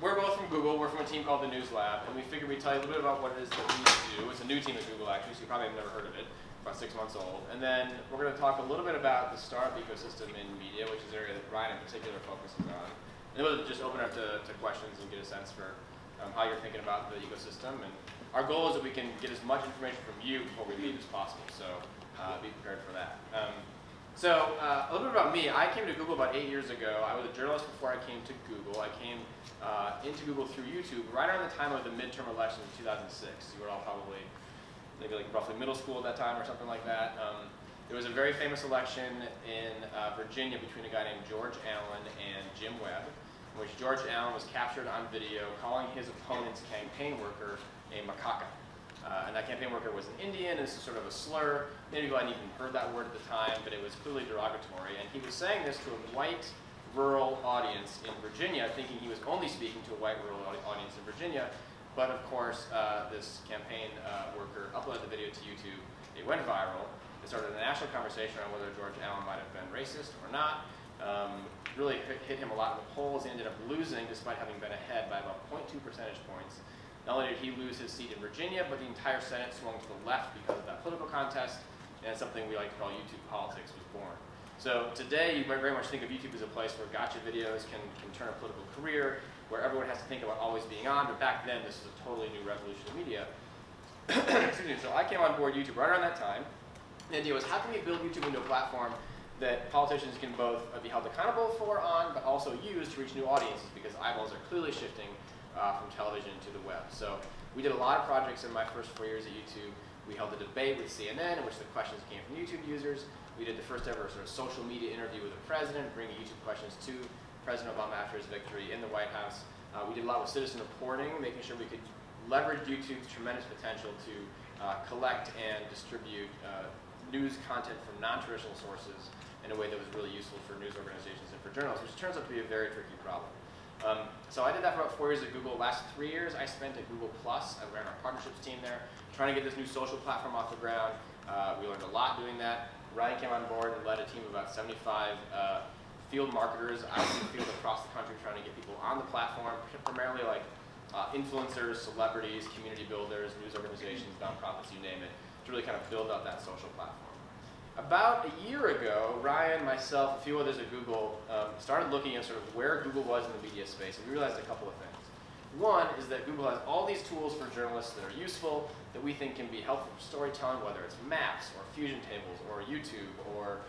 we're both from Google. We're from a team called the News Lab, and we figured we'd tell you a little bit about what it is that we do. It's a new team at Google, actually, so you probably have never heard of it. About 6 months old. And then we're going to talk a little bit about the startup ecosystem in media, which is an area that Ryan in particular focuses on. And then we'll just open up to questions and get a sense for how you're thinking about the ecosystem. And our goal is that we can get as much information from you before we leave as possible, so be prepared for that. A little bit about me. I came to Google about 8 years ago. I was a journalist before I came to Google. I came into Google through YouTube right around the time of the midterm elections in 2006. You were all probably maybe like roughly middle school at that time or something like that. There was a very famous election in Virginia between a guy named George Allen and Jim Webb, in which George Allen was captured on video calling his opponent's campaign worker a macaca. And that campaign worker was an Indian, and this is sort of a slur. Many people hadn't even heard that word at the time, but it was clearly derogatory. And he was saying this to a white rural audience in Virginia, thinking he was only speaking to a white rural audience in Virginia. But of course, this campaign worker uploaded the video to YouTube. It went viral. It started a national conversation on whether George Allen might have been racist or not. Really hit him a lot in the polls. He ended up losing despite having been ahead by about 0.2 percentage points. Not only did he lose his seat in Virginia, but the entire Senate swung to the left because of that political contest, and something we like to call YouTube politics was born. So today, you might very much think of YouTube as a place where gotcha videos can turn a political career, where everyone has to think about always being on, but back then, this was a totally new revolution in media. Excuse me. So I came on board YouTube right around that time. The idea was, how can we build YouTube into a platform that politicians can both be held accountable for but also use to reach new audiences, because eyeballs are clearly shifting from television to the web. So we did a lot of projects in my first 4 years at YouTube. We held a debate with CNN in which the questions came from YouTube users. We did the first ever sort of social media interview with the president, bringing YouTube questions to President Obama after his victory in the White House. We did a lot with citizen reporting, making sure we could leverage YouTube's tremendous potential to collect and distribute news content from non-traditional sources in a way that was really useful for news organizations and for journalists, which turns out to be a very tricky problem. So I did that for about 4 years at Google. Last 3 years I spent at Google+. I ran our partnerships team there, trying to get this new social platform off the ground. We learned a lot doing that. Ryan came on board and led a team of about 75 field marketers out in the field across the country, trying to get people on the platform, primarily like influencers, celebrities, community builders, news organizations, nonprofits, you name it, to really kind of build out that social platform. About a year ago, Ryan, myself, a few others at Google started looking at sort of where Google was in the media space, and we realized a couple of things. One is that Google has all these tools for journalists that are useful, that we think can be helpful for storytelling, whether it's maps or fusion tables or YouTube or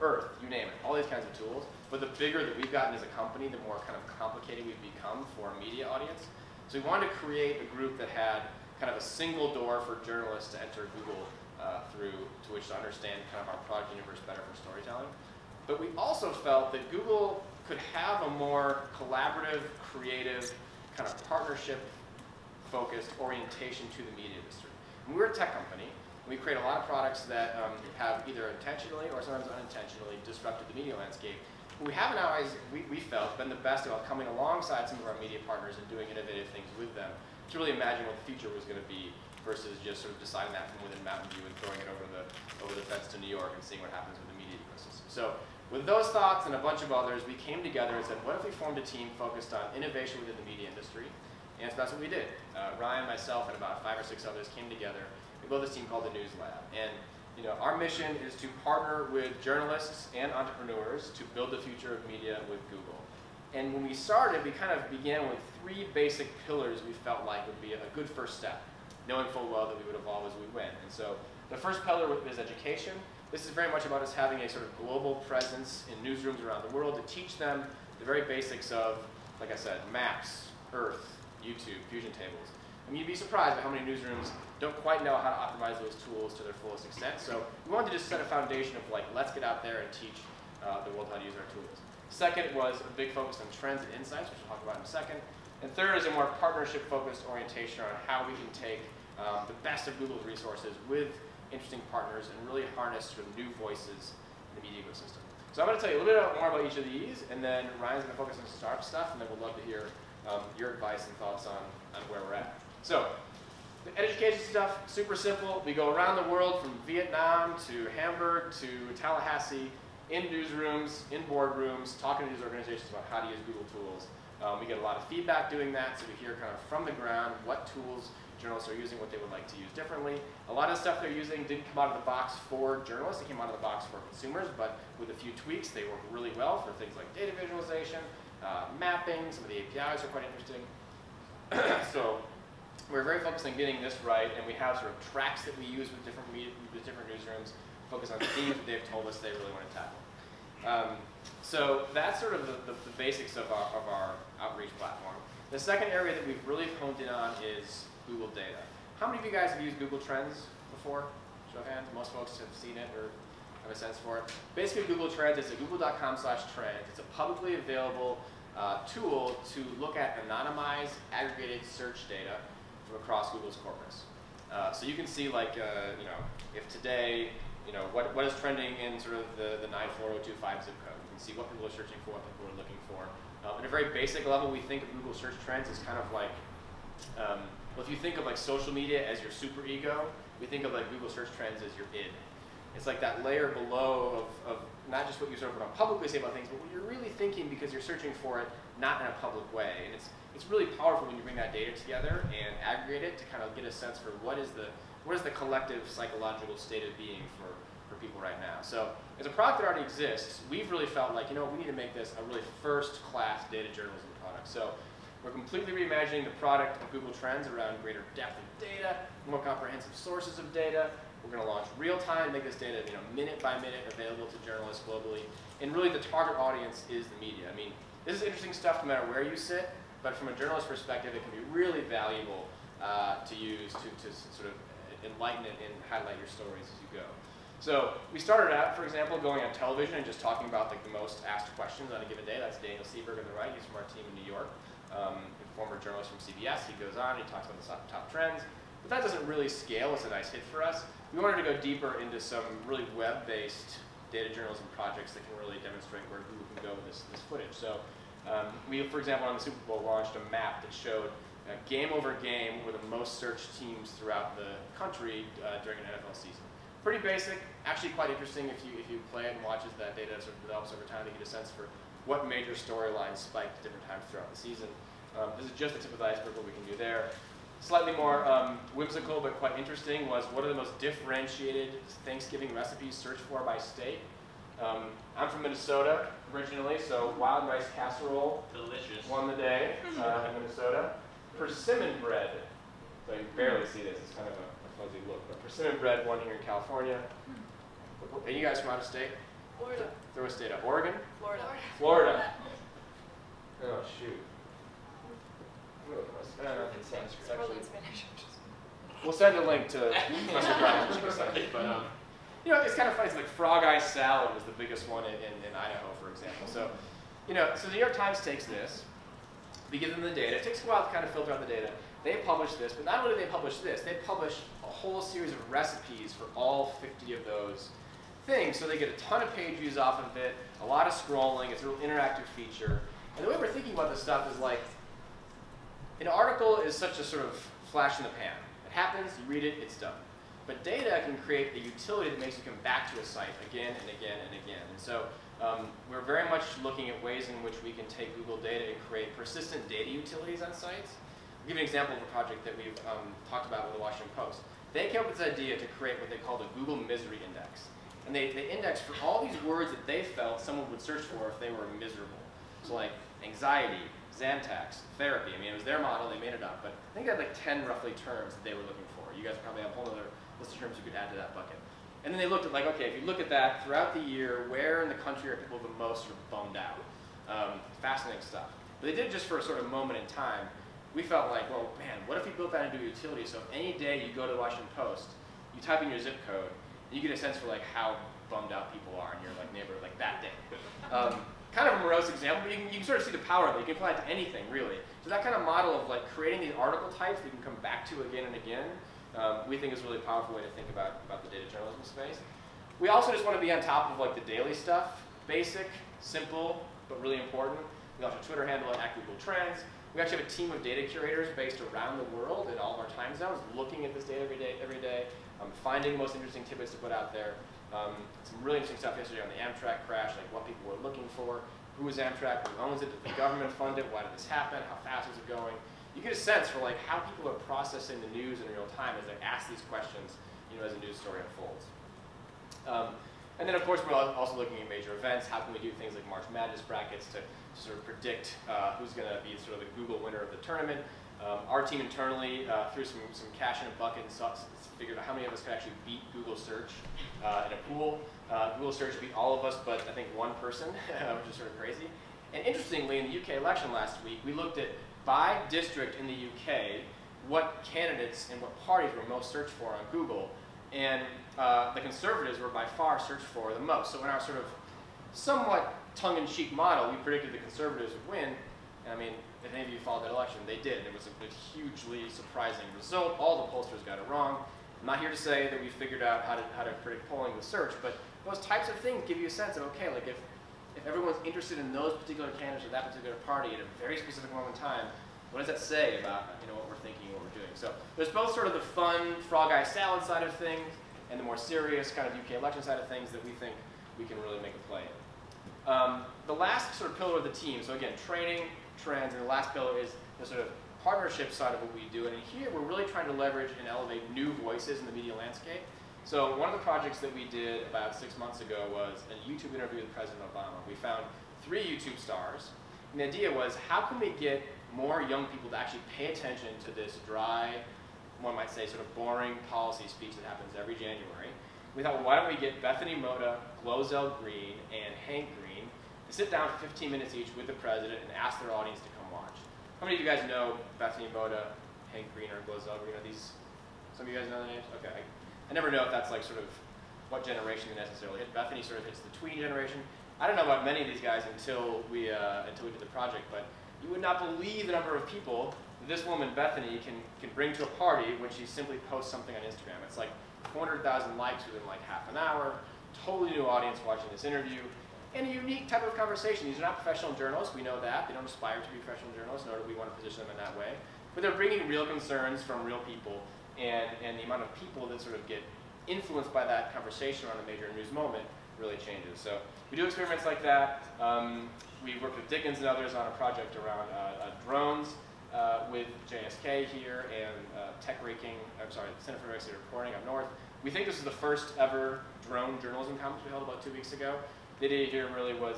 Earth, you name it, all these kinds of tools. But the bigger that we've gotten as a company, the more kind of complicated we've become for a media audience. So we wanted to create a group that had kind of a single door for journalists to enter Google through, to which to understand kind of our product universe better for storytelling. But we also felt that Google could have a more collaborative, creative, kind of partnership-focused orientation to the media industry. And we're a tech company. We create a lot of products that have either intentionally or sometimes unintentionally disrupted the media landscape. But we haven't always, we felt, been the best about coming alongside some of our media partners and doing innovative things with them to really imagine what the future was going to be, versus just sort of deciding that from within Mountain View and throwing it over the fence to New York and seeing what happens with the media ecosystem. So with those thoughts and a bunch of others, we came together and said, what if we formed a team focused on innovation within the media industry? And so that's what we did. Ryan, myself, and about 5 or 6 others came together. We built this team called the News Lab. And our mission is to partner with journalists and entrepreneurs to build the future of media with Google. And when we started, we kind of began with 3 basic pillars we felt like would be a good first step, knowing full well that we would evolve as we went. And so the first pillar is education. This is very much about us having a sort of global presence in newsrooms around the world to teach them the very basics of, like I said, maps, Earth, YouTube, fusion tables. I mean, you'd be surprised by how many newsrooms don't quite know how to optimize those tools to their fullest extent. So we wanted to just set a foundation of like, let's get out there and teach the world how to use our tools. Second was a big focus on trends and insights, which we'll talk about in a second. And third is a more partnership-focused orientation on how we can take the best of Google's resources with interesting partners and really harness sort of new voices in the media ecosystem. So I'm going to tell you a little bit more about each of these, and then Ryan's going to focus on startup stuff, and then we'd love to hear your advice and thoughts on where we're at. So the education stuff, super simple. We go around the world from Vietnam to Hamburg to Tallahassee, in newsrooms, in boardrooms, talking to these organizations about how to use Google tools We get a lot of feedback doing that, so we hear kind of from the ground what tools journalists are using, what they would like to use differently. A lot of the stuff they're using didn't come out of the box for journalists, it came out of the box for consumers, but with a few tweaks, they work really well for things like data visualization, mapping. Some of the APIs are quite interesting. So we're very focused on getting this right, and we have sort of tracks that we use with different newsrooms, focus on themes that they've told us they really want to tackle. So that's sort of the basics of our outreach platform. The second area that we've really honed in on is Google data. How many of you guys have used Google Trends before? Show of hands. Most folks have seen it or have a sense for it. Basically, Google Trends is a google.com/trends. It's a publicly available tool to look at anonymized, aggregated search data from across Google's corpus. So you can see, like, if today, what is trending in sort of the 94025 zip code. You can see what people are searching for, what people are looking for. At a very basic level, we think of Google Search Trends as kind of like, well, if you think of like social media as your super ego, we think of like Google Search Trends as your id. It's like that layer below of not just what you sort of want to publicly say about things, but what you're really thinking because you're searching for it not in a public way. And it's really powerful when you bring that data together and aggregate it to kind of get a sense for what is the collective psychological state of being for people right now. So as a product that already exists, we've really felt like, we need to make this a really first-class data journalism product. So we're completely reimagining the product of Google Trends around greater depth of data, more comprehensive sources of data. We're going to launch real-time, make this data minute by minute available to journalists globally. And really the target audience is the media. I mean, this is interesting stuff no matter where you sit, but from a journalist perspective, it can be really valuable to use to sort of enlighten it and highlight your stories as you go. So we started out, for example, going on television and just talking about like the most asked questions on a given day. That's Daniel Seberg on the right. He's from our team in New York. A former journalist from CBS. He goes on, he talks about the top trends. But that doesn't really scale. It's a nice hit for us. We wanted to go deeper into some really web-based data journalism projects that can really demonstrate where Google can go with this footage. So we, for example, on the Super Bowl launched a map that showed game over game were the most searched teams throughout the country during an NFL season. Pretty basic, actually quite interesting if you play it and watch as that data sort of develops over time to get a sense for what major storylines spiked at different times throughout the season. This is just the tip of the iceberg, what we can do there. Slightly more whimsical but quite interesting was what are the most differentiated Thanksgiving recipes searched for by state. I'm from Minnesota originally, so wild rice casserole delicious won the day in Minnesota. Persimmon bread, so you barely see this, it's kind of a fuzzy look, but persimmon bread won here in California. Are you guys from out of state? Florida. Throw a state up. Oregon? Florida. Florida. Oh, shoot. We'll send a link to Professor Brown's website. But it's kind of funny. It's like frog eye salad was the biggest one in Idaho, for example. So, so the New York Times takes this. We give them the data. It takes a while to kind of filter out the data. They publish this, but not only do they publish this, they publish a whole series of recipes for all 50 of those things. So they get a ton of page views off of it, a lot of scrolling. It's a real interactive feature. And the way we're thinking about this stuff is like, an article is such a sort of flash in the pan. It happens, you read it, it's done. But data can create a utility that makes you come back to a site again and again and again. And so we're very much looking at ways in which we can take Google data and create persistent data utilities on sites. I'll give you an example of a project that we've talked about with the Washington Post. They came up with this idea to create what they call the Google Misery Index. And they indexed for all these words that they felt someone would search for if they were miserable. So like anxiety, Xantax, therapy. I mean, it was their model, they made it up. But I think they had like 10 roughly terms that they were looking for. You guys probably have a whole other list of terms you could add to that bucket. And then they looked at like, okay, if you look at that throughout the year, where in the country are people the most sort of bummed out? Fascinating stuff. But they did it just for a sort of moment in time. We felt like, well, man, what if we built that into a utility? So if any day you go to the Washington Post, you type in your zip code, and you get a sense for like how bummed out people are in your like neighborhood like that day. Kind of a morose example, but you can sort of see the power of it. You can apply it to anything, really. So that kind of model of like creating these article types we can come back to again and again, we think is a really powerful way to think about the data journalism space. We also just want to be on top of like the daily stuff. Basic, simple, but really important. We also have a Twitter handle at Google Trends. We actually have a team of data curators based around the world in all of our time zones, looking at this data every day, finding the most interesting tidbits to put out there. Some really interesting stuff yesterday on the Amtrak crash, like what people were looking for. who is Amtrak, who owns it, did the government fund it, why did this happen, how fast is it going? You get a sense for like how people are processing the news in real time as they ask these questions, as a news story unfolds. And then of course we're also looking at major events. How can we do things like March Madness brackets to sort of predict who's going to be sort of the Google winner of the tournament? Our team internally threw some cash in a bucket and figured out how many of us could actually beat Google search in a pool. Google search beat all of us, but I think one person, which is sort of crazy. And interestingly, in the UK election last week, we looked at by district in the UK what candidates and what parties were most searched for on Google. And the Conservatives were by far searched for the most. So in our sort of somewhat tongue-in-cheek model, we predicted the Conservatives would win. And I mean, if any of you followed that election, they did. It was a hugely surprising result. All the pollsters got it wrong. I'm not here to say that we figured out how to predict polling with search, but those types of things give you a sense of, okay, like if everyone's interested in those particular candidates or that particular party at a very specific moment in time, what does that say about what we're thinking and what we're doing? So there's both sort of the fun frog eye salad side of things and the more serious kind of UK election side of things that we think we can really make a play in. The last sort of pillar of the team, so again, training, trends, and the last pillar is the sort of partnership side of what we do. And here we're really trying to leverage and elevate new voices in the media landscape. So one of the projects that we did about 6 months ago was a YouTube interview with President Obama. We found 3 YouTube stars. And the idea was, how can we get more young people to actually pay attention to this dry, one might say sort of boring policy speech that happens every January. We thought, well, why don't we get Bethany Mota, Glozell Green, and Hank Green to sit down for 15 minutes each with the president and ask their audience to come watch. How many of you guys know Bethany Mota, Hank Green, or Glozell Green? Are these, some of you guys know the names? Okay. I never know if that's like sort of what generation they necessarily hit. Bethany sort of hits the tween generation. I don't know about many of these guys until we did the project, but you would not believe the number of people that this woman, Bethany, can bring to a party when she simply posts something on Instagram. It's like 400,000 likes within like half an hour, totally new audience watching this interview, and a unique type of conversation. These are not professional journalists, we know that. They don't aspire to be professional journalists, nor do we want to position them in that way. But they're bringing real concerns from real people, and the amount of people that sort of get influenced by that conversation around a major news moment really changes. So we do experiments like that. We worked with Dickens and others on a project around drones with JSK here and Tech Raking, I'm sorry, the Center for Investigative Reporting up north. We think this is the first ever drone journalism conference we held about 2 weeks ago. The idea here really was,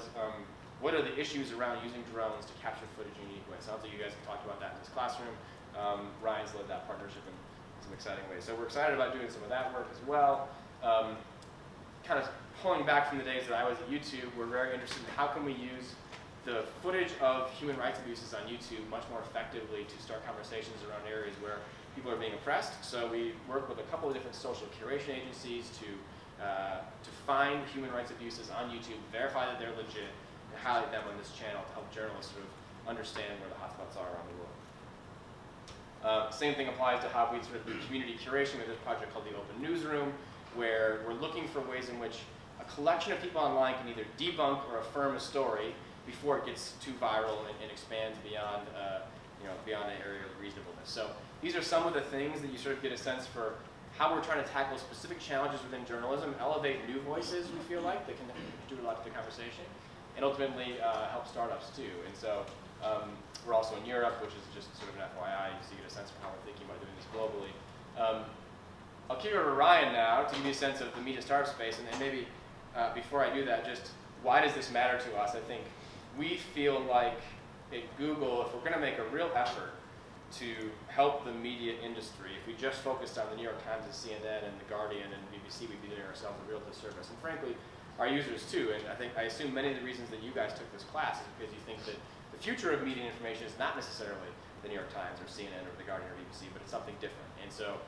what are the issues around using drones to capture footage in unique ways? Sounds like you guys have talked about that in this classroom. Ryan's led that partnership in some exciting ways. So we're excited about doing some of that work as well. Kind of pulling back from the days that I was at YouTube, we're very interested in how can we use the footage of human rights abuses on YouTube much more effectively to start conversations around areas where people are being oppressed. So we work with a couple of different social curation agencies to find human rights abuses on YouTube, verify that they're legit, and highlight them on this channel to help journalists sort of understand where the hotspots are around the world. Same thing applies to how we sort of do community curation with this project called the Open Newsroom, where we're looking for ways in which a collection of people online can either debunk or affirm a story before it gets too viral and expands beyond, beyond an area of reasonableness. So these are some of the things that you sort of get a sense for how we're trying to tackle specific challenges within journalism, elevate new voices, we feel like, that can contribute a lot to the conversation, and ultimately help startups too. And so we're also in Europe, which is just sort of an FYI, so you get a sense for how we're thinking about doing this globally. I'll kick it over to Ryan now to give you a sense of the media startup space, and maybe before I do that, just why does this matter to us? I think we feel like at Google, if we're going to make a real effort to help the media industry, if we just focused on the New York Times and CNN and The Guardian and BBC, we'd be doing ourselves a real disservice. And frankly, our users too. And I assume many of the reasons that you guys took this class is because you think that the future of media information is not necessarily the New York Times or CNN or The Guardian or BBC, but it's something different. And so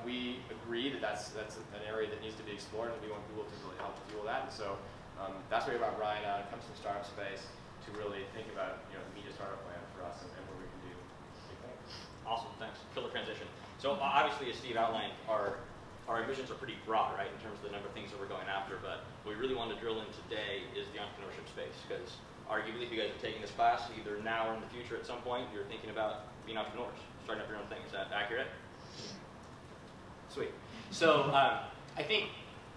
we agree that that's an area that needs to be explored, and we want Google to really help fuel that. And so that's where about Ryan out. It comes from the startup space to really think about the media startup plan for us and what we can do. Awesome, thanks. Killer transition. So obviously, as Steve outlined, our ambitions are pretty broad, right, in terms of the number of things that we're going after. But what we really want to drill in today is the entrepreneurship space, because arguably, if you guys are taking this class, either now or in the future at some point, you're thinking about being entrepreneurs, starting up your own thing. Is that accurate? Sweet. So I think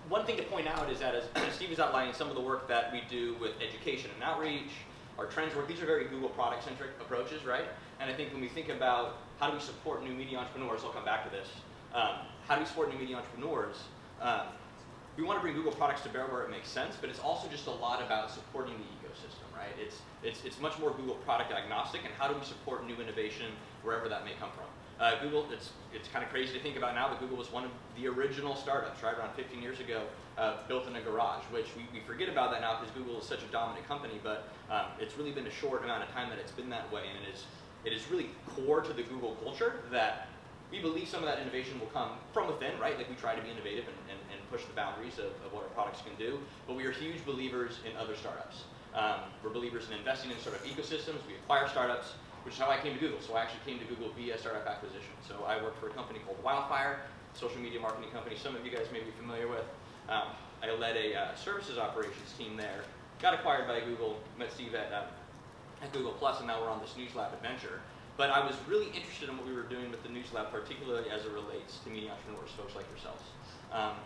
one thing to point out is that as Steve is outlining some of the work that we do with education and outreach, our trends work, these are very Google product-centric approaches, right? And I think when we think about how do we support new media entrepreneurs, I'll come back to this. How do we support new media entrepreneurs? We want to bring Google products to bear where it makes sense, but it's also just a lot about supporting the ecosystem, right? It's much more Google product agnostic, and how do we support new innovation wherever that may come from? Google, it's kind of crazy to think about now, but Google was one of the original startups, right, around 15 years ago, built in a garage, which we forget about that now because Google is such a dominant company, but it's really been a short amount of time that it's been that way, and it is really core to the Google culture that we believe some of that innovation will come from within, right? Like we try to be innovative and push the boundaries of what our products can do, but we are huge believers in other startups. We're believers in investing in startup ecosystems. We acquire startups, which is how I came to Google. So I actually came to Google via startup acquisition. So I worked for a company called Wildfire, social media marketing company some of you guys may be familiar with. I led a services operations team there, got acquired by Google, met Steve at Google Plus, and now we're on this News Lab adventure. But I was really interested in what we were doing with the News Lab, particularly as it relates to media entrepreneurs, folks like yourselves.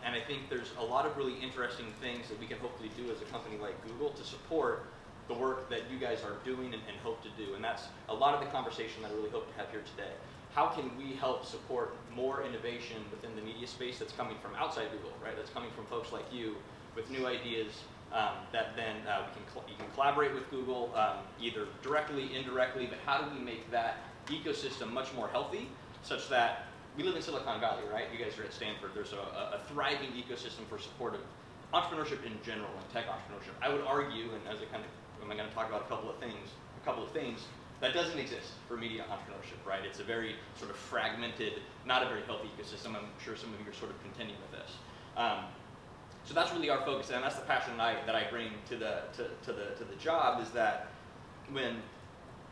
And I think there's a lot of really interesting things that we can hopefully do as a company like Google to support the work that you guys are doing and hope to do. And that's a lot of the conversation that I really hope to have here today. How can we help support more innovation within the media space that's coming from outside Google, right? That's coming from folks like you with new ideas that then you can collaborate with Google, either directly, indirectly, but how do we make that ecosystem much more healthy such that we live in Silicon Valley, right? You guys are at Stanford. There's a thriving ecosystem for support of entrepreneurship in general and tech entrepreneurship. I would argue, and as I'm going to talk about a couple of things, that doesn't exist for media entrepreneurship, right? It's a very sort of fragmented, not a very healthy ecosystem. I'm sure some of you are sort of contending with this. So that's really our focus, and that's the passion that I bring to the job. Is that when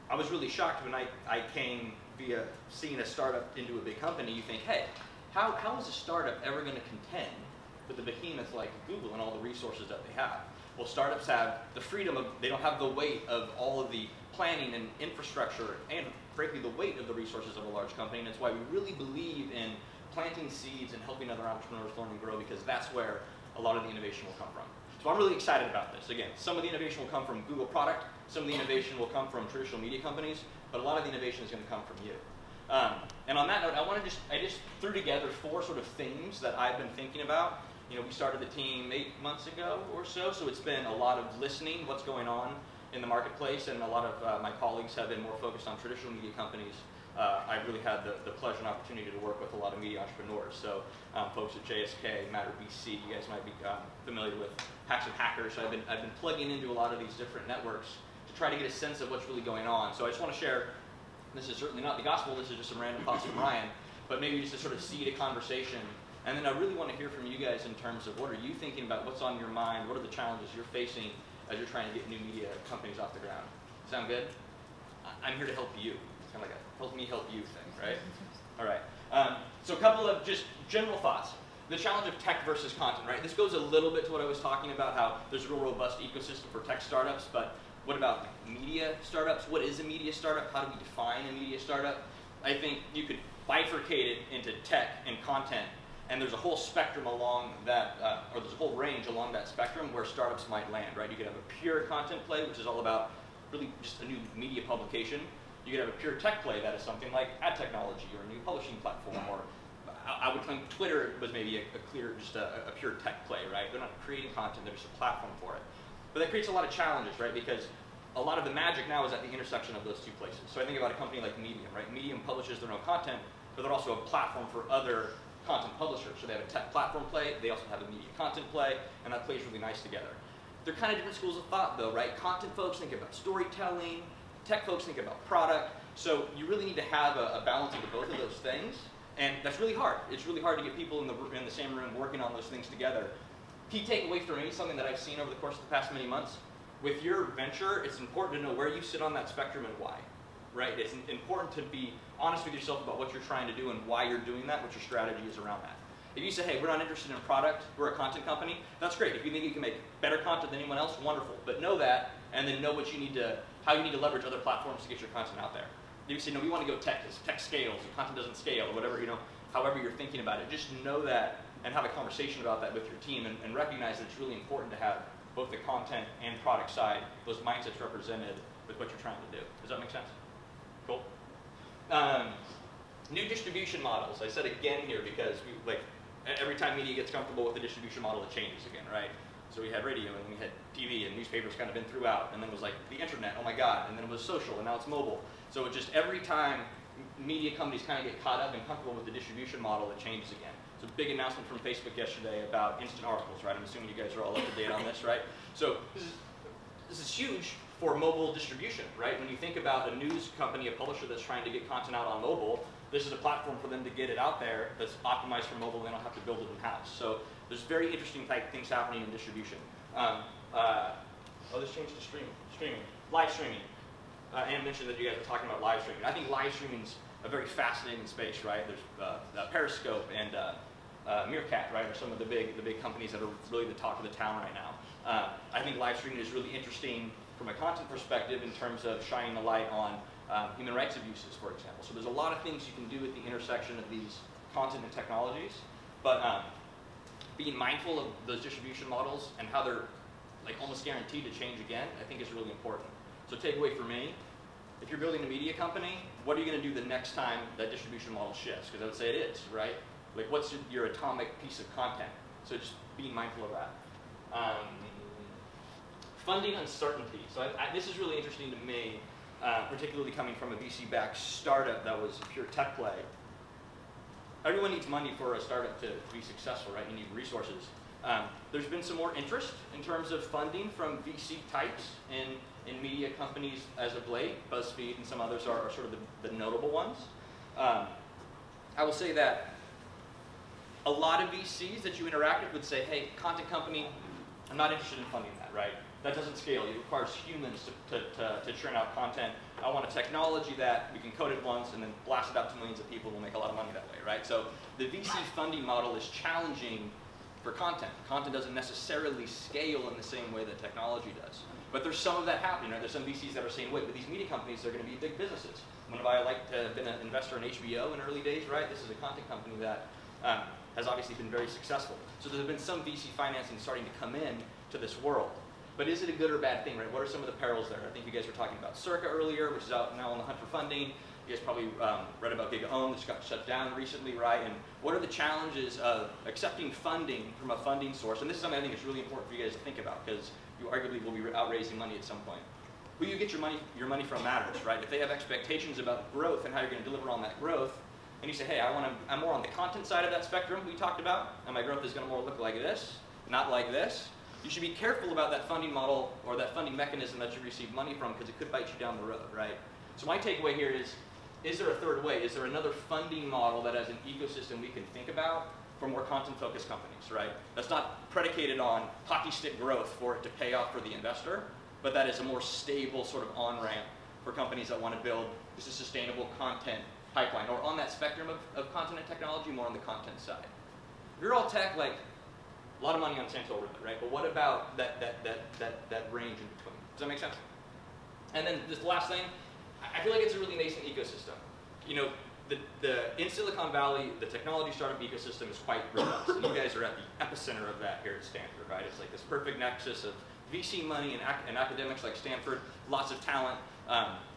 I was really shocked when I came via seeing a startup into a big company, you think, hey, how is a startup ever going to contend with a behemoth like Google and all the resources that they have? Well, startups have the freedom of, they don't have the weight of all of the planning and infrastructure and frankly the weight of the resources of a large company, and that's why we really believe in planting seeds and helping other entrepreneurs learn and grow, because that's where a lot of the innovation will come from. So I'm really excited about this. Again, some of the innovation will come from Google product, some of the innovation will come from traditional media companies, but a lot of the innovation is going to come from you. And on that note, I just threw together 4 sort of themes that I've been thinking about. You know, we started the team 8 months ago or so it's been a lot of listening, what's going on in the marketplace, and a lot of my colleagues have been more focused on traditional media companies. I've really had the pleasure and opportunity to work with a lot of media entrepreneurs. So folks at JSK, Matter BC, you guys might be familiar with Hacks and Hackers. So I've been plugging into a lot of these different networks to try to get a sense of what's really going on. So I just want to share, this is certainly not the gospel, this is just some random thoughts from Ryan, but maybe just to sort of seed a conversation. And then I really want to hear from you guys in terms of what are you thinking about, what's on your mind, what are the challenges you're facing as you're trying to get new media companies off the ground. Sound good? I'm here to help you. It's kind of like a help me help you thing, right? All right. So a couple of just general thoughts. The challenge of tech versus content, right? This goes a little bit to what I was talking about, how there's a real robust ecosystem for tech startups, but what about media startups? What is a media startup? How do we define a media startup? I think you could bifurcate it into tech and content, and there's a whole spectrum along that, or there's a whole range along that spectrum where startups might land, right? You could have a pure content play, which is all about really just a new media publication. You could have a pure tech play that is something like ad technology or a new publishing platform, or I would claim Twitter was maybe a pure tech play, right? They're not creating content, they're just a platform for it. But that creates a lot of challenges, right? Because a lot of the magic now is at the intersection of those two places. So I think about a company like Medium, right? Medium publishes their own content, but they're also a platform for other content publishers. So they have a tech platform play, they also have a media content play, and that plays really nice together. They're kind of different schools of thought though, right? Content folks think about storytelling, tech folks think about product, so you really need to have a balance of both of those things, and that's really hard. It's really hard to get people in the same room working on those things together. Key takeaway for me, something that I've seen over the course of the past many months, with your venture, it's important to know where you sit on that spectrum and why, right? It's important to be honest with yourself about what you're trying to do and why you're doing that, what your strategy is around that. If you say, hey, we're not interested in product, we're a content company, that's great. If you think you can make better content than anyone else, wonderful. But know that, and then know what you need to, how you need to leverage other platforms to get your content out there. If you say, no, we want to go tech, because tech scales, and content doesn't scale, or whatever, you know, however you're thinking about it, just know that and have a conversation about that with your team, and recognize that it's really important to have both the content and product side, those mindsets represented with what you're trying to do. Does that make sense? Cool. New distribution models. I said again here because every time media gets comfortable with the distribution model, it changes again, right? So we had radio, and we had TV, and newspapers kind of been throughout, and then it was like the internet, oh my god, and then it was social, and now it's mobile. So it just every time media companies kind of get caught up and comfortable with the distribution model, it changes again. So a big announcement from Facebook yesterday about instant articles, right? I'm assuming you guys are all up to date on this, right? So this is huge for mobile distribution, right? When you think about a news company, a publisher that's trying to get content out on mobile, this is a platform for them to get it out there that's optimized for mobile, and they don't have to build it in-house. So there's very interesting type things happening in distribution. This changed to streaming. Live streaming. Ann mentioned that you guys are talking about live streaming. I think live streaming is a very fascinating space, right? There's Periscope and Meerkat, right, are some of the big companies that are really the talk of the town right now. I think live streaming is really interesting from a content perspective in terms of shining a light on human rights abuses, for example. So there's a lot of things you can do at the intersection of these content and technologies, but being mindful of those distribution models and how they're almost guaranteed to change again, I think is really important. So takeaway for me, if you're building a media company, what are you going to do the next time that distribution model shifts? Because I would say it is, right? What's your atomic piece of content? So just being mindful of that. Funding uncertainty. So this is really interesting to me, particularly coming from a VC-backed startup that was a pure tech play. Everyone needs money for a startup to be successful, right? You need resources. There's been some more interest in terms of funding from VC types in media companies as of late. BuzzFeed and some others are sort of the notable ones. I will say that a lot of VCs that you interact with would say, hey, content company, I'm not interested in funding that, right? That doesn't scale. It requires humans to churn out content. I want a technology that we can code it once and then blast it out to millions of people and we'll make a lot of money that way, right? So the VC funding model is challenging for content. Content doesn't necessarily scale in the same way that technology does. But there's some of that happening, right? There's some VCs that are saying, wait, but these media companies are going to be big businesses. One of I have been an investor in HBO in early days, right? This is a content company that has obviously been very successful. So there's been some VC financing starting to come in to this world. But is it a good or bad thing, right? What are some of the perils there? I think you guys were talking about Circa earlier, which is out now on the hunt for funding. You guys probably read about GigaOM, which got shut down recently, right? And what are the challenges of accepting funding from a funding source? And this is something I think is really important for you guys to think about, because you arguably will be out raising money at some point. Who you get your money from matters, right? If they have expectations about growth and how you're going to deliver on that growth, and you say, hey, I'm more on the content side of that spectrum we talked about, and my growth is going to more look like this, not like this, you should be careful about that funding model or that funding mechanism that you receive money from, because it could bite you down the road, right? So my takeaway here is there a third way? Is there another funding model that as an ecosystem we can think about for more content-focused companies, right? That's not predicated on hockey stick growth for it to pay off for the investor, but that is a more stable sort of on-ramp for companies that want to build just a sustainable content pipeline, or on that spectrum of content and technology, more on the content side. If you're all tech, a lot of money on Santo Ribbon, right? But what about that range in between? Does that make sense? And then this last thing, I feel like it's a really nascent ecosystem. You know, in Silicon Valley, the technology startup ecosystem is quite robust. And you guys are at the epicenter of that here at Stanford, right? It's like this perfect nexus of VC money and academics like Stanford, lots of talent.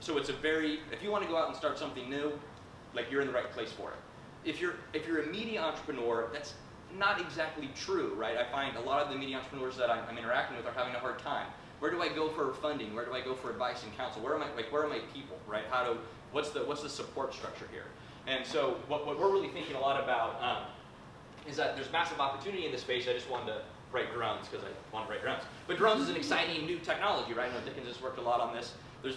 So it's if you want to go out and start something new, you're in the right place for it. If you're a media entrepreneur, that's not exactly true, right? I find a lot of the media entrepreneurs that I'm interacting with are having a hard time. Where do I go for funding? Where do I go for advice and counsel? Where are my people, right? What's the support structure here? And so what we're really thinking a lot about is that there's massive opportunity in this space. I just wanted to write drones because I want to write drones. But drones is an exciting new technology, right? I know Dickens has worked a lot on this. There's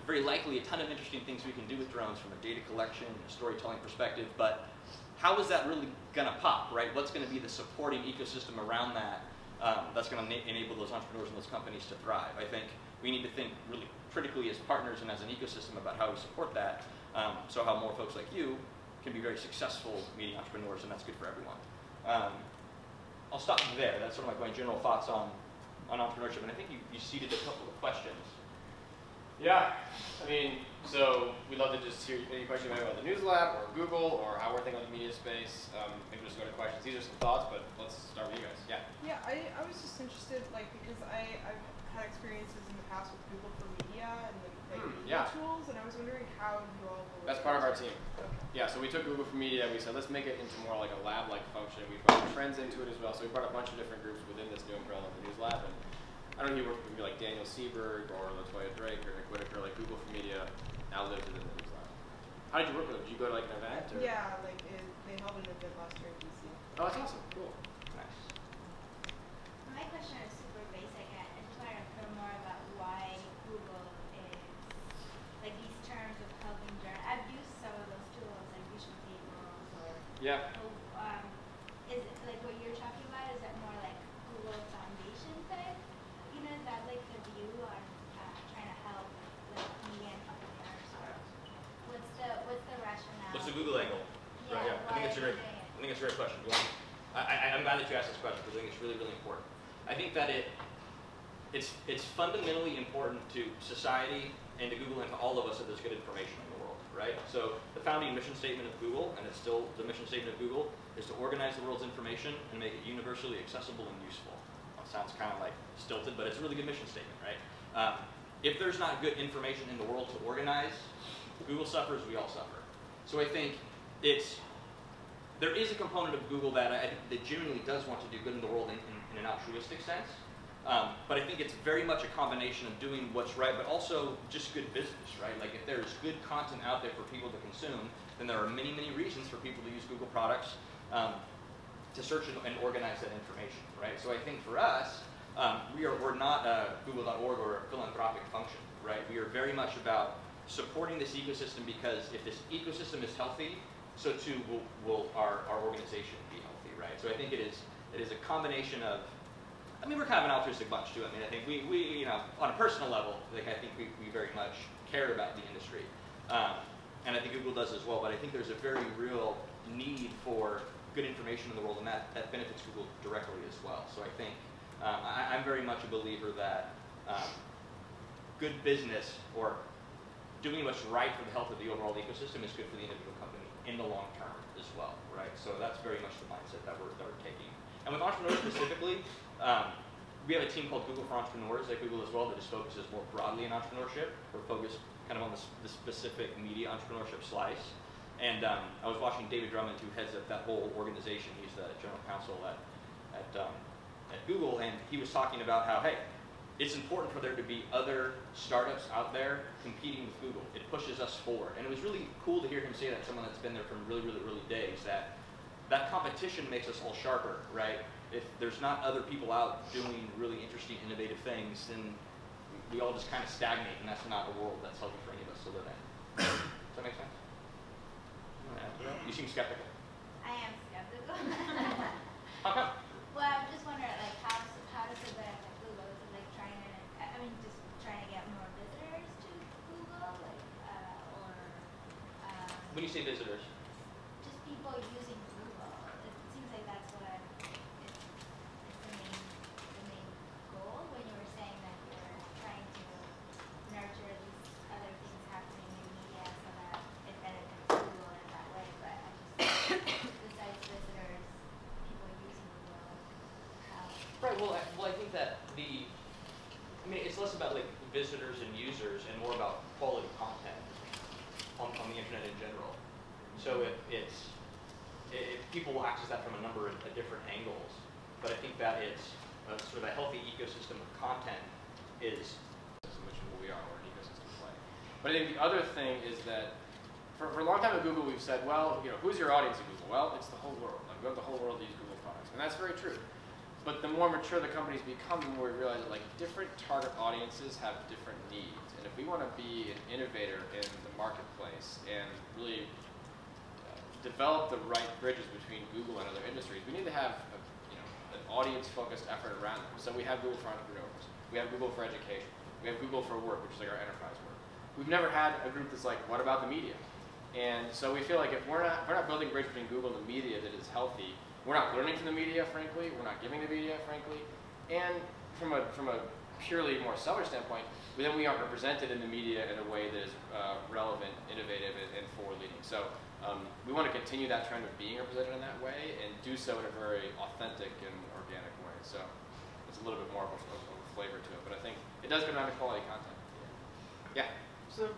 very likely a ton of interesting things we can do with drones from a data collection and a storytelling perspective, but how is that really going to pop, right? What's going to be the supporting ecosystem around that that's going to enable those entrepreneurs and those companies to thrive? I think we need to think really critically as partners and as an ecosystem about how we support that, so how more folks like you can be very successful media entrepreneurs, and that's good for everyone. I'll stop there. That's sort of my general thoughts on entrepreneurship, and I think you seeded a couple of questions. Yeah, I mean, so we'd love to just hear any questions you might have about the News Lab or Google or how we're thinking about the media space. Maybe just go to questions. These are some thoughts, but let's start with you guys. Yeah. Yeah, I was just interested, like, because I've had experiences in the past with Google for Media and like media tools, and I was wondering how you all will. That's part of our team. Okay. Yeah, so we took Google for Media, we said let's make it into more like a lab-like function. We brought trends into it as well, so we brought a bunch of different groups within this new umbrella of the News Lab. And I don't know if you work with people like Daniel Seberg or LaToya Drake or Nick Whitaker, like Google for Media now lives within the News Lab. How did you work with them? Did you go to like an event? Or? Yeah, like they held an event last year in DC. Oh, that's awesome. Cool. Nice. My question is super basic. I just want to know more about why Google is, like these terms of helping journal. I've used some of those tools like vision tables or. Yeah. Is it like what you're talking about? Is that more like Google Foundation type? You know, is that like the view on trying to help like media entrepreneurs? Or what's the rationale? What's the Google angle? Yeah, Right, yeah. I think it's a great question. I'm glad that you asked this question because I think it's really, really important. I think that it's fundamentally important to society and to Google and to all of us that there's good information in the world, right? So the founding mission statement of Google, and it's still the mission statement of Google, is to organize the world's information and make it universally accessible and useful. It sounds kind of like stilted, but it's a really good mission statement, right? If there's not good information in the world to organize, Google suffers, we all suffer. So I think there is a component of Google that that genuinely does want to do good in the world in an altruistic sense. But I think it's very much a combination of doing what's right, but also just good business, right? Like if there's good content out there for people to consume, then there are many, many reasons for people to use Google products to search and organize that information, right? So I think for us, we're not a Google.org or a philanthropic function, right? We are very much about supporting this ecosystem because if this ecosystem is healthy, so too will our organization be healthy, right? So I think it is a combination of, I mean, we're kind of an altruistic bunch too. I mean, I think we you know, on a personal level, like I think we very much care about the industry. And I think Google does as well, but I think there's a very real need for good information in the world, and that benefits Google directly as well. So I think I'm very much a believer that good business or doing what's right for the health of the overall ecosystem is good for the individual company in the long term as well, right? So that's very much the mindset that we're taking. And with entrepreneurs specifically, we have a team called Google for Entrepreneurs at Google as well that just focuses more broadly on entrepreneurship. We're focused kind of on the specific media entrepreneurship slice. And I was watching David Drummond, who heads up that whole organization. He's the general counsel at Google, and he was talking about how, hey, it's important for there to be other startups out there competing with Google. It pushes us forward. And it was really cool to hear him say that, someone that's been there from really, really early days, that competition makes us all sharper, right? If there's not other people out doing really interesting, innovative things, then we all just kind of stagnate, and that's not a world that's healthy for any of us to live in. Does that make sense? You seem skeptical. I am skeptical. How come? Well, I'm just wondering, like, how does it benefit Google? Is it like trying to get more visitors to Google, like, or When you say visitors? just people using Google? It seems like that's what it's the main goal when you were saying that you're trying to nurture these other things happening in media so that it benefits Google in that way. But I just besides visitors, people using Google. Right. Well, I think that it's less about like visitors and users and more about quality content on the internet in general. So if people will access that from a number of different angles, but I think that it's sort of a healthy ecosystem of content is which is what we are, we're an ecosystem play. But I think the other thing is that for a long time at Google, we've said, well, you know, who's your audience at Google? Well, it's the whole world. Like, we want the whole world to use Google products, and that's very true. But the more mature the companies become, the more we realize that like different target audiences have different needs. And if we want to be an innovator in the marketplace and really develop the right bridges between Google and other industries, we need to have an audience-focused effort around them. So we have Google for Entrepreneurs. We have Google for Education. We have Google for Work, which is like our enterprise work. We've never had a group that's like, what about the media? And so we feel like if we're not building a bridge between Google and the media that is healthy, we're not learning from the media, frankly. We're not giving the media, frankly. And from a purely more seller standpoint, but then we aren't represented in the media in a way that is relevant, innovative, and forward-leading. So we want to continue that trend of being represented in that way and do so in a very authentic and organic way. So it's a little bit more of a flavor to it, but I think it does come down to quality content. Yeah? So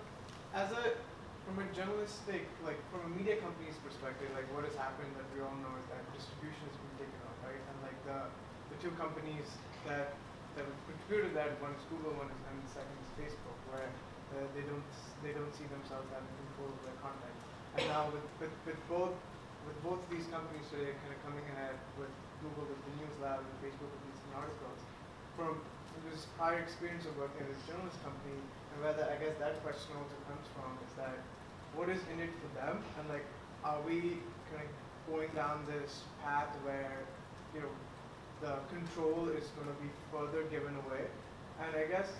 from a journalistic, like from a media company's perspective, like what has happened that we all know is that distribution has been taken off, right? And like the two companies that contributed that, one is Google, and the second is Facebook, where they don't see themselves having control of their content. And now with both these companies today kind of coming ahead, with Google with the News Lab and Facebook with these articles, from this prior experience of working at a journalist company, and whether I guess that question also comes from is that what is in it for them, and like are we kind of going down this path where the control is going to be further given away? And I guess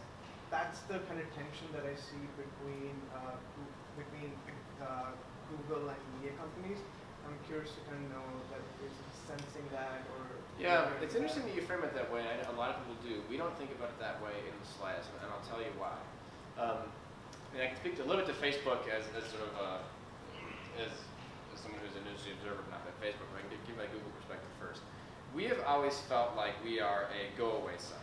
that's the kind of tension that I see between Google and media companies. I'm curious to kind of know that is sensing that or. Yeah, it's interesting that you frame it that way. I know a lot of people do. We don't think about it that way in the slightest, and I'll tell you why. And I can speak a little bit to Facebook as sort of as someone who's an industry observer, not at Facebook, but I can give my Google perspective first. We have always felt like we are a go-away site.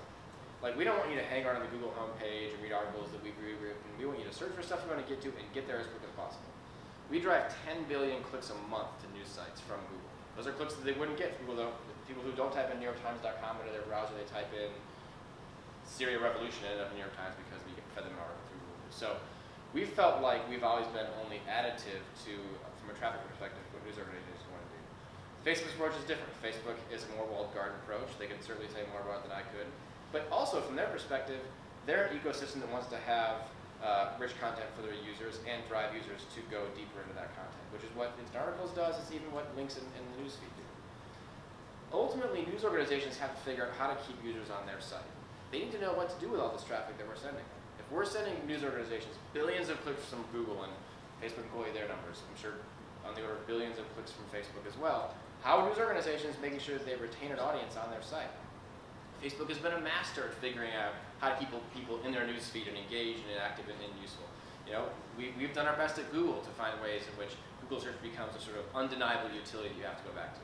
Like we don't want you to hang around on the Google homepage and read articles that we've rewritten. We want you to search for stuff you want to get to and get there as quick as possible. We drive 10 billion clicks a month to news sites from Google. Those are clicks that they wouldn't get from people who don't type in NewYorkTimes.com into their browser. They type in Syria Revolution and end up in New York Times because we fed them an article through Google. So we felt like we've always been only additive to, from a traffic perspective, what news organizations want to do. Facebook's approach is different. Facebook is a more walled garden approach. They can certainly say more about it than I could. But also from their perspective, they're an ecosystem that wants to have rich content for their users and drive users to go deeper into that content, which is what Instant Articles does. It's even what links in the newsfeed do. Ultimately, news organizations have to figure out how to keep users on their site. They need to know what to do with all this traffic that we're sending. If we're sending news organizations billions of clicks from Google, and Facebook can quote you their numbers, I'm sure on the order of billions of clicks from Facebook as well, how are news organizations making sure that they retain an audience on their site? Facebook has been a master at figuring out how to keep people in their news feed and engaged and active and useful. We've done our best at Google to find ways in which Google search becomes a sort of undeniable utility you have to go back to.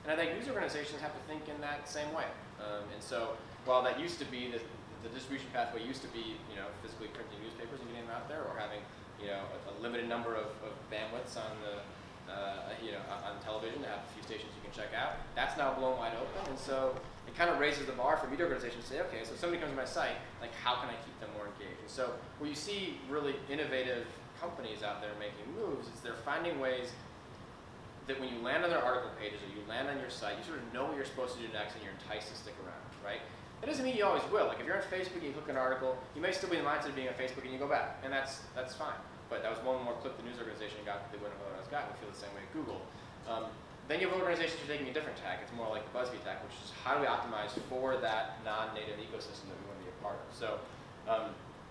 And I think news organizations have to think in that same way. And so while that used to be, the distribution pathway used to be, physically printing newspapers and getting them out there, or having, a limited number of bandwidths on the, on television to have a few stations you can check out. That's now blown wide open, and so it kind of raises the bar for media organizations to say, okay, so if somebody comes to my site, like how can I keep them more engaged? And so where you see really innovative companies out there making moves, is they're finding ways that when you land on their article pages or you land on your site, you sort of know what you're supposed to do next and you're enticed to stick around, right? That doesn't mean you always will. Like if you're on Facebook and you click an article, you may still be in the mindset of being on Facebook and you go back, and that's fine. But that was one more click the news organization got that they wouldn't have otherwise gotten. We feel the same way at Google. Then you have organizations who are taking a different tack. It's more like the BuzzFeed tack, which is how do we optimize for that non-native ecosystem that we want to be a part of. So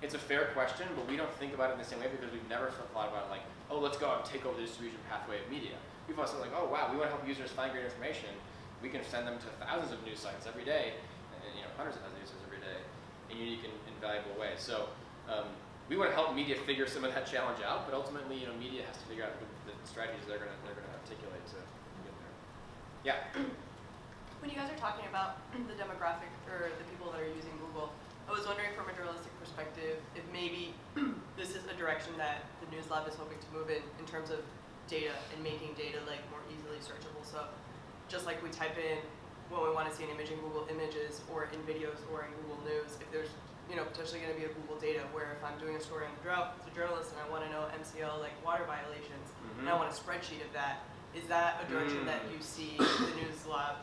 it's a fair question, but we don't think about it in the same way because we've never thought about it like, oh, let's go out and take over the distribution pathway of media. We've also like, oh wow, we want to help users find great information. We can send them to thousands of news sites every day, and hundreds of thousands of news sites every day, in unique and invaluable ways. So we want to help media figure some of that challenge out, but ultimately, media has to figure out the strategies they're going to articulate to get there. Yeah. When you guys are talking about the demographic or the people that are using Google, I was wondering from a journalistic perspective if maybe this is a direction that the News Lab is hoping to move in terms of data and making data like more easily searchable. So just like we type in what we want to see an image in Google Images or in videos or in Google News, if there's potentially going to be a Google data where if I'm doing a story on the drought as a journalist and I want to know MCL like water violations and I want a spreadsheet of that, is that a direction that you see the News Lab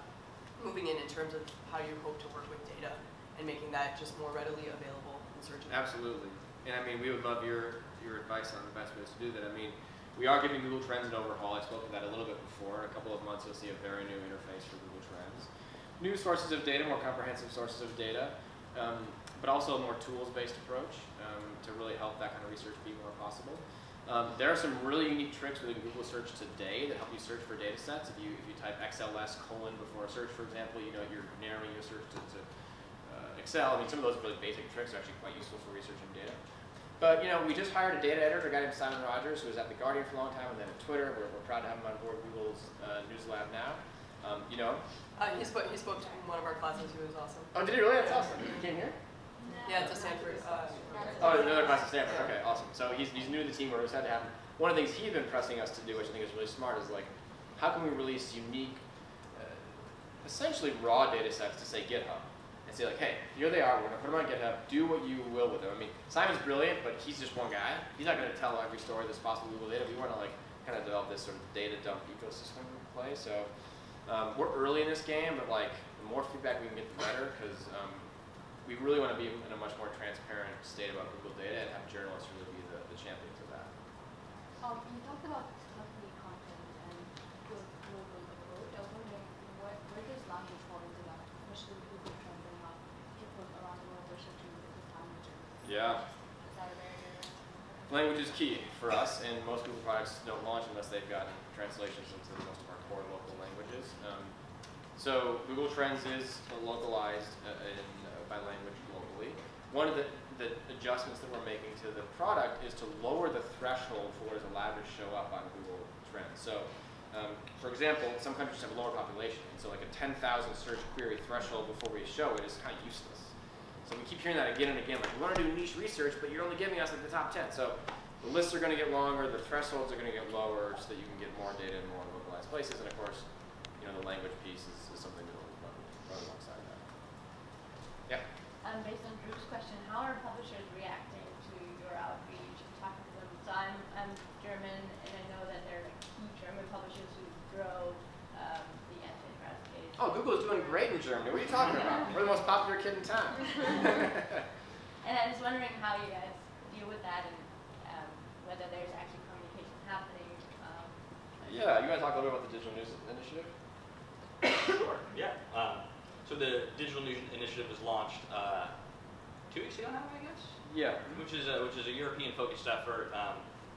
moving in terms of how you hope to work with data and making that just more readily available and searchable? Absolutely. And I mean, we would love your advice on the best ways to do that. I mean, we are giving Google Trends an overhaul. I spoke of that a little bit before. In a couple of months, you'll see a very new interface for Google Trends. New sources of data, more comprehensive sources of data, but also a more tools-based approach to really help that kind of research be more possible. There are some really unique tricks within Google Search today that help you search for data sets. If you type XLS : before a search, for example, you're narrowing your search to Excel. I mean, some of those really basic tricks are actually quite useful for researching data. But we just hired a data editor, a guy named Simon Rogers, who was at The Guardian for a long time and then at Twitter. We're proud to have him on board Google's News Lab now. You know him? He spoke to one of our classes. He was awesome. Oh, did he really? That's awesome. He came here? Yeah, it's a Stanford. Oh, another class at Stanford. Okay, awesome. So he's new to the team. We're excited to have him. One of the things he's been pressing us to do, which I think is really smart, is like, how can we release unique, essentially raw data sets to say GitHub? And say like, hey, here they are, we're gonna put them on GitHub, do what you will with them. I mean, Simon's brilliant, but he's just one guy. He's not gonna tell every story that's possible Google data. We wanna like kind of develop this sort of data dump ecosystem play. So we're early in this game, but like the more feedback we can get, the better, because we really wanna be in a much more transparent state about Google data and have journalists really be the champions of that. You talked about company content and global approach. I was wondering where does language fall into that, especially with Google Trends and how people around the world are searching different languages. Yeah. Is that a barrier? Language is key for us, and most Google products don't launch unless they've gotten translations into most of our core local languages. So Google Trends is localized by language globally. One of the adjustments that we're making to the product is to lower the threshold for what is allowed to show up on Google Trends. So, for example, some countries have a lower population, and so like a 10,000 search query threshold before we show it is kind of useless. So we keep hearing that again and again, like we want to do niche research, but you're only giving us like the top 10. So the lists are going to get longer, the thresholds are going to get lower, so that you can get more data in more localized places, and of course, the language piece is something that will run alongside that. Yeah. Based on Drew's question, how are publishers reacting to your outreach and talking to them? So I'm German, and I know that there are like key German publishers who drove the antitrust case. Oh, Google's doing great in Germany. What are you talking about? We're the most popular kid in town. And I was wondering how you guys deal with that and whether there's actually communication happening. Yeah, you want to talk a little bit about the Digital News Initiative? Sure, yeah. So the Digital News Initiative was launched 2 weeks ago now, I guess? Yeah. Which is a European-focused effort.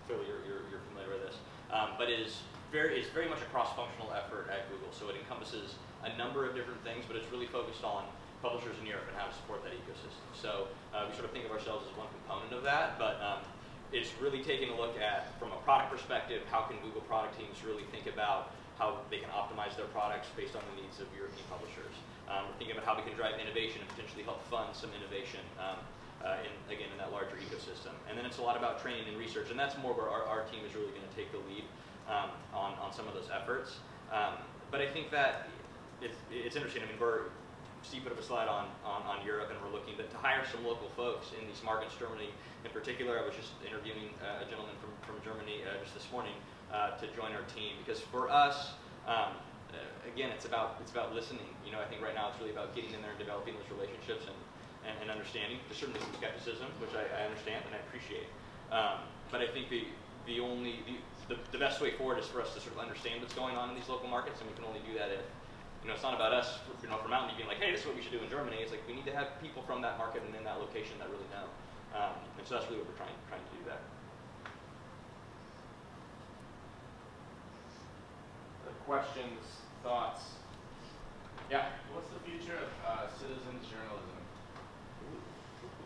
Clearly you're familiar with this. But is very much a cross-functional effort at Google. So it encompasses a number of different things, but it's really focused on publishers in Europe and how to support that ecosystem. So we sort of think of ourselves as one component of that, but it's really taking a look at, from a product perspective, how can Google product teams really think about how they can optimize their products based on the needs of European publishers. We're thinking about how we can drive innovation and potentially help fund some innovation in that larger ecosystem. And then it's a lot about training and research, and that's more where our team is really going to take the lead on some of those efforts. But I think that it's interesting. I mean, Steve put up a slide on Europe, and we're looking to hire some local folks in these markets. Germany in particular, I was just interviewing a gentleman from Germany just this morning to join our team, because for us, again, it's about listening. I think right now it's really about getting in there and developing those relationships and understanding. There's certainly some skepticism, which I understand and I appreciate. But I think the best way forward is for us to sort of understand what's going on in these local markets, and we can only do that if it's not about us, from Mountain View being like, hey, this is what we should do in Germany. It's like we need to have people from that market and in that location that really know. And so that's really what we're trying to do there. Questions, thoughts? Yeah. What's the future of citizens journalism?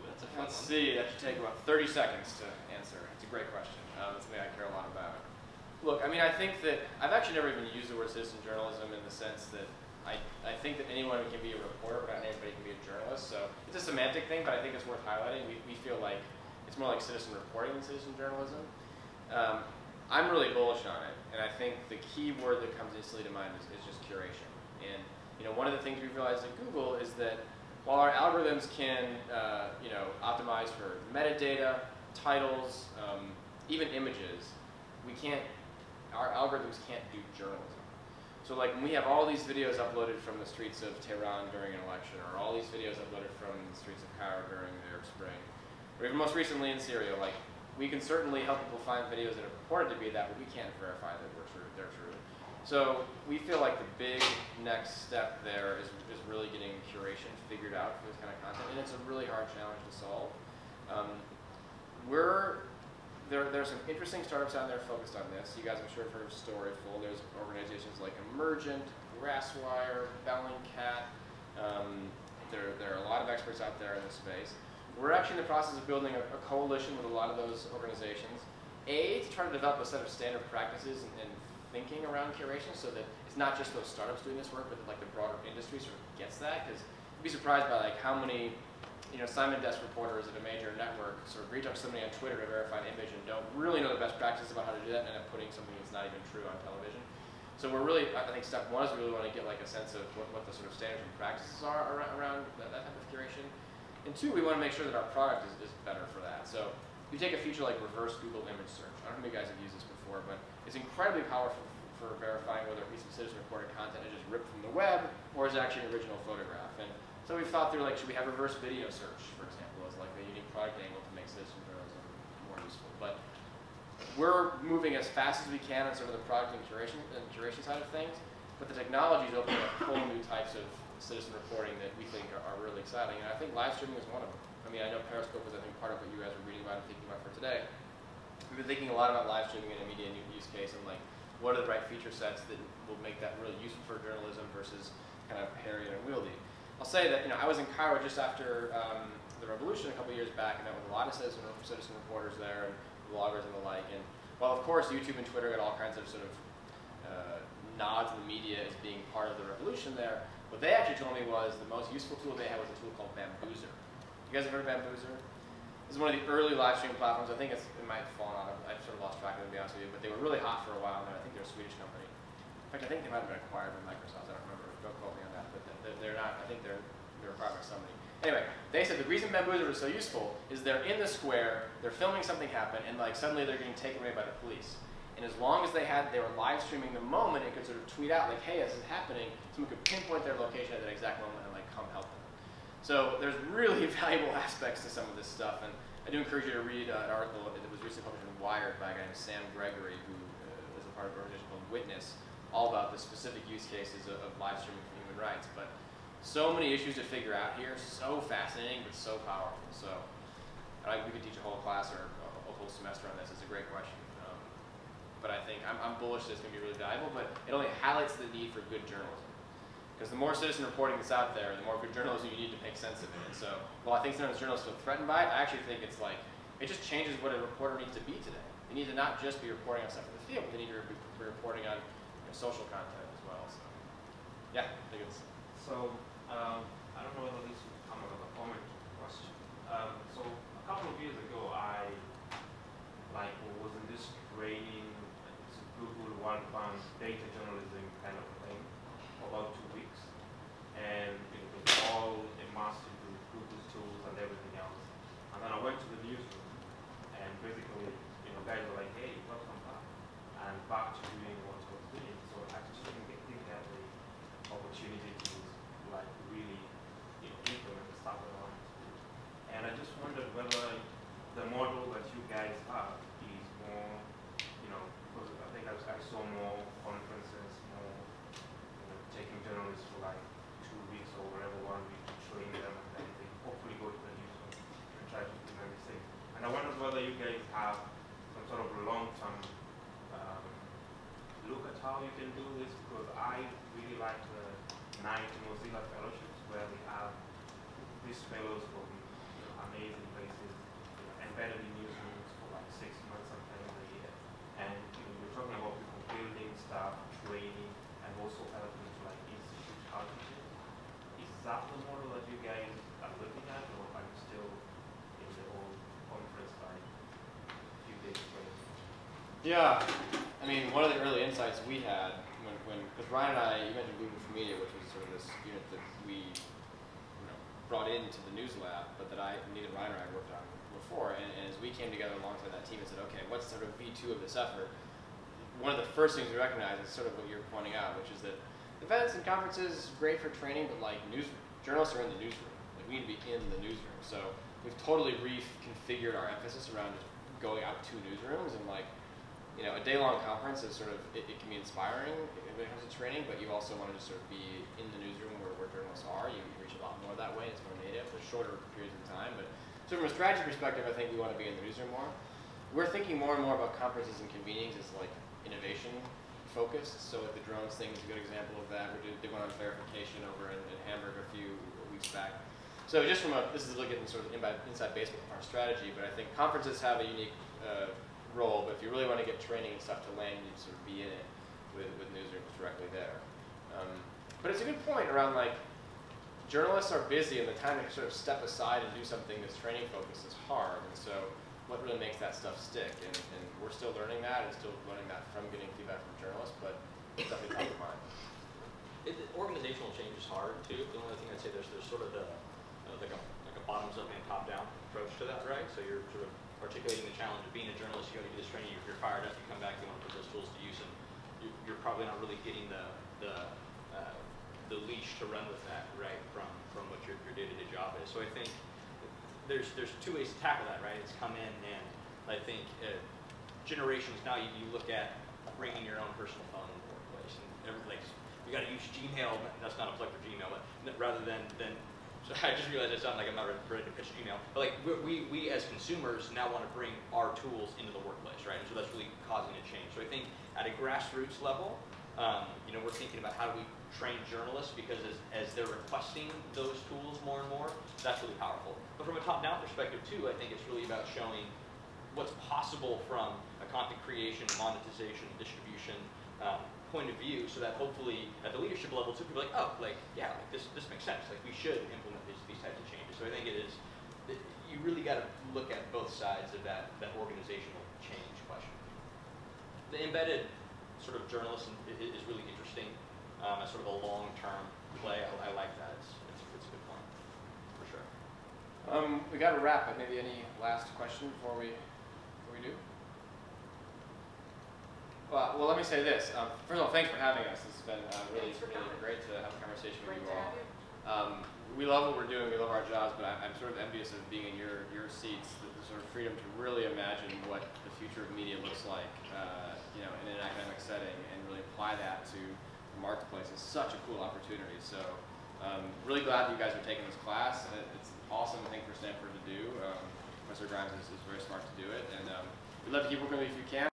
That's a fun one. Let's see. That should take about 30 seconds to answer. It's a great question. It's something I care a lot about. Look, I mean, I think that I've actually never even used the word citizen journalism in the sense that I think that anyone can be a reporter, but not everybody can be a journalist. So it's a semantic thing, but I think it's worth highlighting. We feel like it's more like citizen reporting than citizen journalism. I'm really bullish on it, and I think the key word that comes instantly to mind is just curation. And one of the things we've realized at Google is that while our algorithms can optimize for metadata, titles, even images, our algorithms can't do journalism. So like when we have all these videos uploaded from the streets of Tehran during an election, or all these videos uploaded from the streets of Cairo during the Arab Spring, or even most recently in Syria, like we can certainly help people find videos that are purported to be that, but we can't verify that they're true. So we feel like the big next step there is really getting curation figured out for this kind of content, and it's a really hard challenge to solve. There's some interesting startups out there focused on this. You guys, I'm sure, have heard of Storyful. There's organizations like Emergent, Grasswire, Bellingcat, There are a lot of experts out there in this space. We're actually in the process of building a coalition with a lot of those organizations. To try to develop a set of standard practices and thinking around curation so that it's not just those startups doing this work, but that like the broader industry sort of gets that. Because you'd be surprised by like how many Simon Desk reporters at a major network sort of reach out to somebody on Twitter to verify an image and don't really know the best practices about how to do that and end up putting something that's not even true on television. So we're really, I think step one is we really want to get like a sense of what the sort of standards and practices are around that type of curation. And two, we want to make sure that our product is better for that. So you take a feature like reverse Google image search. I don't know if you guys have used this before, but it's incredibly powerful for verifying whether a piece of citizen-reported content is just ripped from the web or is actually an original photograph. And so we've thought through, like, should we have reverse video search, for example, as like a unique product angle to make citizen journalism more useful. But we're moving as fast as we can on sort of the product and curation side of things, but the technology is opening up whole new types of citizen reporting that we think are really exciting. And I think live streaming is one of them. I mean, I know Periscope was, I think, part of what you guys were reading about and thinking about for today. We've been thinking a lot about live streaming in a media use case and like, what are the right feature sets that will make that really useful for journalism versus kind of hairy and unwieldy. I'll say that I was in Cairo just after the revolution a couple years back, and met with a lot of citizen reporters there and bloggers and the like. And while of course YouTube and Twitter got all kinds of sort of nods in the media as being part of the revolution there, what they actually told me was the most useful tool they had was a tool called Bamboozer. You guys have heard of Bamboozer? This is one of the early live streaming platforms. I think it might have fallen out. I've sort of lost track of it, to be honest with you, but they were really hot for a while now. I think they're a Swedish company. In fact, I think they might have been acquired by Microsoft. I don't remember. Don't quote me on that, but they're not. I think they're acquired by somebody. Anyway, they said the reason Bamboozer was so useful is they're in the square, they're filming something happen, and like suddenly they're getting taken away by the police. And as long as they were live streaming the moment, it could sort of tweet out like, hey, this is happening. Someone could pinpoint their location at that exact moment and like come help them. So there's really valuable aspects to some of this stuff. And I do encourage you to read an article that was recently published in Wired by a guy named Sam Gregory, who is a part of an organization called Witness, all about the specific use cases of live streaming for human rights. But so many issues to figure out here, so fascinating, but so powerful. So we could teach a whole class or a whole semester on this. It's a great question. But I think I'm bullish that it's going to be really valuable, but it only highlights the need for good journalism. Because the more citizen reporting that's out there, the more good journalism you need to make sense of it. And so while I think sometimes journalists feel threatened by it, I actually think it's like, it just changes what a reporter needs to be today. They need to not just be reporting on stuff in the field, but they need to be reporting on social content as well. So yeah, I think it's... So I don't know whether this would come out of a comment question. So a couple of years ago, I was in this training, Google One Pound data journalism kind of thing, for about 2 weeks, and it was all immersed into Google's tools and everything else. And then I went to the newsroom, and basically, guys were like, "Hey, welcome back," and back to doing what I was doing. So I just didn't have the opportunity to really implement the stuff that I wanted to do. And I just wondered whether the model that you guys have is more, because I think I saw more conferences, more taking journalists for 2 weeks or whatever, 1 week to train them, and then they hopefully go to the newsroom and try to implement these things. And I wondered whether you guys have some sort of long-term look at how you can do this, because I really like the 9 Mozilla fellowships where we have these fellows from amazing places, embedded in newsrooms for 6 months, sometimes a year. And you're talking about people building stuff, training, and also helping to institute culture. Is that the model that you guys are looking at, or are you still in the old conference few days training? Yeah, I mean, one of the early insights we had because Ryan and I, you mentioned Google for Media, which was sort of this unit that we brought into the News Lab, but that neither Ryan or I worked on before. And as we came together alongside that team and said, okay, what's sort of V2 of this effort? One of the first things we recognized is sort of what you're pointing out, which is that events and conferences is great for training, but journalists are in the newsroom. We need to be in the newsroom. So we've totally reconfigured our emphasis around just going out to newsrooms, and a day-long conference is sort of, it can be inspiring when it comes to training, but you also want to just sort of be in the newsroom where journalists are. You reach a lot more that way. It's more native. There's shorter periods of time. But so from a strategy perspective, I think we want to be in the newsroom more. We're thinking more and more about conferences and convenings as innovation focused. So the drones thing is a good example of that. We did one on verification over in Hamburg a weeks back. So just from this is looking sort of inside baseball of our strategy, but I think conferences have a unique role, but if you really want to get training and stuff to land, you need to sort of be in it with newsrooms directly there. But it's a good point around like, journalists are busy and the time to sort of step aside and do something that's training focused is hard, and so what really makes that stuff stick? And we're still learning that and still learning that from getting feedback from journalists, but it's definitely top of mind. Organizational change is hard too. The only thing I'd say there's sort of the like a bottoms up and top down approach to that, right? So you're sort of articulating the challenge of being a journalist. You go to do this training, you're fired up, you come back, you want to put those tools to use, and you're probably not really getting the leash to run with that, right, from what your day-to-day job is. So I think there's two ways to tackle that, right? It's come in, and I think generations now, you look at bringing your own personal phone in the workplace, and like, you got to use Gmail. That's not a plug for Gmail, but rather than so I just realized I sound like I'm not ready to pitch Gmail. But like we as consumers now want to bring our tools into the workplace, right? And so that's really causing a change. So I think at a grassroots level, we're thinking about how do we train journalists, because as they're requesting those tools more and more, that's really powerful. But from a top-down perspective too, I think it's really about showing what's possible from a content creation, monetization, distribution point of view, so that hopefully at the leadership level too, people are like, oh, like, yeah, like this makes sense. Like we should implement these types of changes. So I think you really got to look at both sides of that organizational change question. The embedded sort of journalism is really interesting as sort of a long-term play. I like that. It's a good point, for sure. We got to wrap, but maybe any last question before we do? Well, let me say this. First of all, thanks for having us. This has been really great to have a conversation with you all. We love what we're doing. We love our jobs, but I'm sort of envious of being in your seats. The sort of freedom to really imagine what the future of media looks like, in an academic setting, and really apply that to the marketplace is such a cool opportunity. So, really glad that you guys are taking this class. It's an awesome thing for Stanford to do. Professor Grimes is very smart to do it, and we'd love to keep working with you if you can.